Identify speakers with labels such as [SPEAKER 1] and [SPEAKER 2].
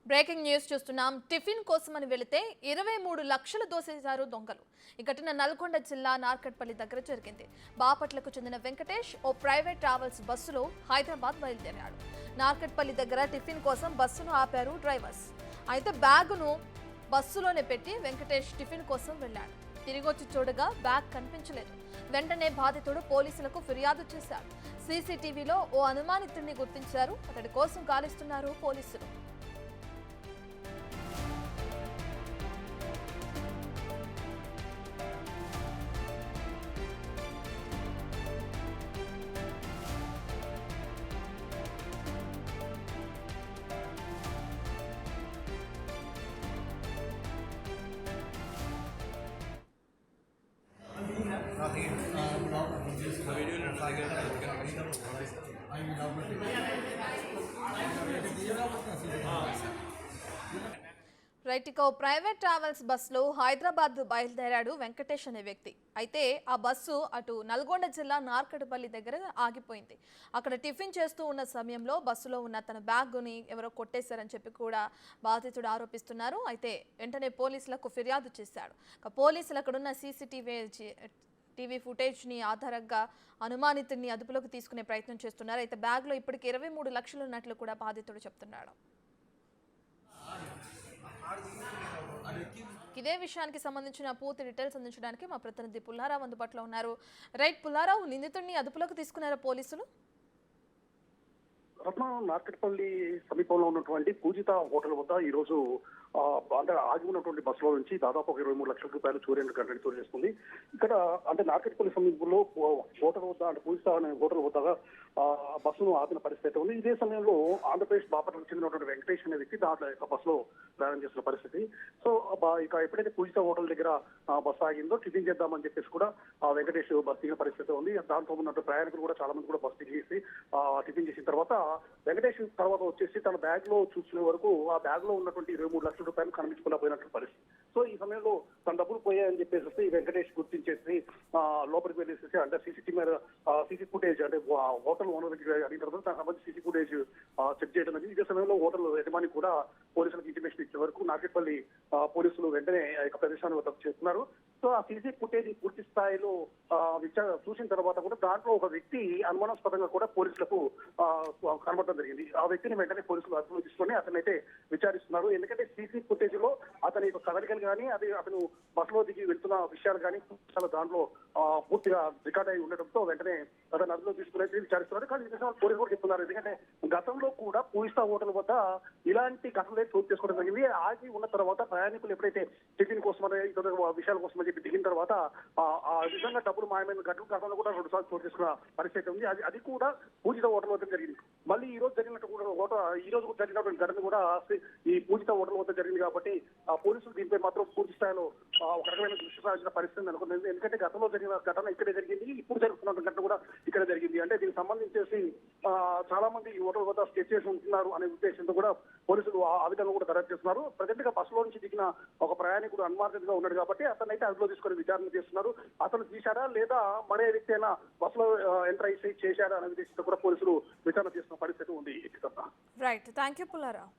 [SPEAKER 1] Breaking news చూస్తున్నాం. Tiffin కోసమని వెళితే 23 లక్షలు దోసేశారు దొంగలు. ఈ ఘటన నల్గొండ జిల్లా నార్కట్పల్లి దగ్గర జరిగింది. బాపట్లకు చెందిన వెంకటేష్ ఓ ప్రైవేట్ ట్రావెల్స్ బస్సులో హైదరాబాద్ బయలుదేరాడు. నార్కట్పల్లి దగ్గర టిఫిన్ కోసం బస్సును ఆపారు డ్రైవర్స్. అయితే బ్యాగును బస్సులోనే పెట్టి వెంకటేష్ టిఫిన్ కోసం వెళ్ళాడు. తిరిగొచ్చి చూడగా బ్యాగ్ కనిపించలేదు. వెంటనే బాధితుడు పోలీసులకు ఫిర్యాదు చేశాడు. సీసీటీవీలో ఓ అనుమానితుడిని గుర్తించారు. అతడి కోసం గాలిస్తున్నారు పోలీసులు. రైట్, ఇక ప్రైవేట్ ట్రావెల్స్ బస్సులో హైదరాబాద్ బయలుదేరాడు వెంకటేష్ అనే వ్యక్తి. అయితే ఆ బస్సు అటు నల్గొండ జిల్లా నార్కట్పల్లి దగ్గర ఆగిపోయింది. అక్కడ టిఫిన్ చేస్తూ ఉన్న సమయంలో బస్సులో ఉన్న తన బ్యాగ్ని ఎవరో కొట్టేశారని చెప్పి కూడా బాధితుడు ఆరోపిస్తున్నారు. అయితే వెంటనే పోలీసులకు ఫిర్యాదు చేశాడు. పోలీసులు అక్కడున్న టీవీ ఫుటేజ్ని ఆధారంగా అనుమానితుడిని అదుపులోకి తీసుకునే ప్రయత్నం చేస్తున్నారు. అయితే బ్యాగ్లో ఇప్పటికి 23 లక్షలు ఉన్నట్లు కూడా బాధితుడు చెప్తున్నాడు. ఇదే విషయానికి సంబంధించిన పూర్తి డీటెయిల్స్ అందించడానికి మా ప్రతినిధి పుల్లారావు అందుబాటులో ఉన్నారు. రైట్ పుల్లారావు, నిందితుడిని అదుపులోకి తీసుకున్నారా పోలీసులు?
[SPEAKER 2] నార్కట్పల్లి సమీపంలో ఉన్నటువంటి పూజిత హోటల్ వద్ద ఈ రోజు అంటే ఆగి ఉన్నటువంటి బస్సులో నుంచి దాదాపు 23 లక్షల రూపాయలు చోరీ చేస్తుంది. ఇక్కడ అంటే నార్కట్పల్లి సమీపంలో హోటల్ వద్ద అంటే పూజిత అనే హోటల్ వద్ద బస్సును ఆపిన పరిస్థితి ఉంది. ఇదే సమయంలో ఆంధ్రప్రదేశ్ బాపట్లకు చెందినటువంటి వెంకటేష్ అనే వ్యక్తి దాంట్లో బస్సులో ప్రయాణం చేస్తున్న పరిస్థితి. సో ఇక ఎప్పుడైతే పూజిత హోటల్ దగ్గర బస్సు ఆగిందో టిఫిన్ చేద్దామని చెప్పేసి కూడా వెంకటేష్ బస్సు దిగిన పరిస్థితి ఉంది. దాంతో ఉన్నట్టు ప్రయాణికులు కూడా చాలా మంది కూడా బస్సు దిగేసి టిఫిన్ చేసిన తర్వాత వెంకటేష్ తర్వాత వచ్చేసి తన బ్యాగ్ లో చూసుకునే వరకు ఆ బ్యాగ్ లో ఉన్నటువంటి 23 లక్షల రూపాయలు కనిపించుకోలేకపోయినట్టు పరిస్థితి. సో ఈ సమయంలో తన డబ్బులు పోయాయని చెప్పేసి వెంకటేష్ గుర్తించేసి లోపలికి వెళ్ళేసి అంటే సీసీ ఫుటేజ్ అంటే హోటల్ ఓనర్ దగ్గర అడిగిన తర్వాత తనకు సంబంధించి సీసీ ఫుటేజ్ చెక్ చేయడం అనేది. ఇదే సమయంలో హోటల్ యజమాని కూడా పోలీసులకు ఇంటిమేషన్ ఇచ్చే వరకు నార్కట్పల్లి పోలీసులు వెంటనే ప్రదేశాన్ని వద్దకు చేస్తున్నారు. సో ఆ సీసీ ఫుటేజ్ పూర్తి స్థాయిలో చూసిన తర్వాత కూడా దాంట్లో ఒక వ్యక్తి అనుమానాస్పదంగా కూడా పోలీసులకు కనబడడం జరిగింది. ఆ వ్యక్తిని వెంటనే పోలీసులు అదుపులో తీసుకొని అతనైతే విచారిస్తున్నారు. ఎందుకంటే సీసీ ఫుటేజ్ లో అతని కదలికలు కానీ అతను బస్సులో దిగి వెళ్తున్న విషయాలు కానీ దాంట్లో పూర్తిగా రికార్డ్ అయి ఉండడంతో వెంటనే అతను అదుపులో తీసుకుని విచారిస్తున్నారు. కానీ పోలీసులు కూడా చెప్తున్నారు. ఎందుకంటే గతంలో కూడా పూజిత హోటల్ వద్ద ఇలాంటి ఘటనలే చోటు చేసుకోవడం జరిగింది. ఆగి ఉన్న తర్వాత ప్రయాణికులు ఎప్పుడైతే టిఫిన్ కోసం ఇతర విషయాల కోసం చెప్పి దిగిన తర్వాత ఆ విధంగా డబ్బులు మాయమైన గతంలో కూడా 2 సార్లు చోటు చేసుకున్న పరిస్థితి ఉంది. అది కూడా పూజిత హోటల్ వద్ద జరిగింది. మళ్ళీ ఈ రోజు జరిగినటువంటి ఘటన కూడా ఈ పూజిత హోటల్ వద్ద జరిగింది. కాబట్టి ఆ పోలీసులు దీనిపై మాత్రం పూర్తి స్థాయిలో ఒక రకమైన దృష్టి సారించిన పరిస్థితి అనుకున్నది. ఎందుకంటే గతంలో జరిగిన ఘటన ఇక్కడే జరిగింది, ఇప్పుడు జరుగుతున్న ఘటన కూడా ఇక్కడ జరిగింది. అంటే దీనికి సంబంధించేసి చాలా మంది ఈ హోటల్ వద్ద స్టే చేసి ఉంటున్నారు అనే ఉద్దేశంతో కూడా పోలీసులు ఆ విధంగా కూడా దర్యాప్తు చేస్తున్నారు. ప్రజెంట్ గా బస్సులో నుంచి దిగిన ఒక ప్రయాణికుడు అనుమానితుడిగా ఉన్నాడు కాబట్టి అతనైతే అదుపులో తీసుకొని విచారణ చేస్తున్నారు. అతను తీశారా లేదా మరే వ్యక్తి అయినా బస్సులో ఎంటర్ అయ్యి చేశారా అనే ఉద్దేశంతో కూడా పోలీసులు విచారణ చేస్తున్న పరిస్థితి ఉంది.
[SPEAKER 1] Right, thank you Pullarao.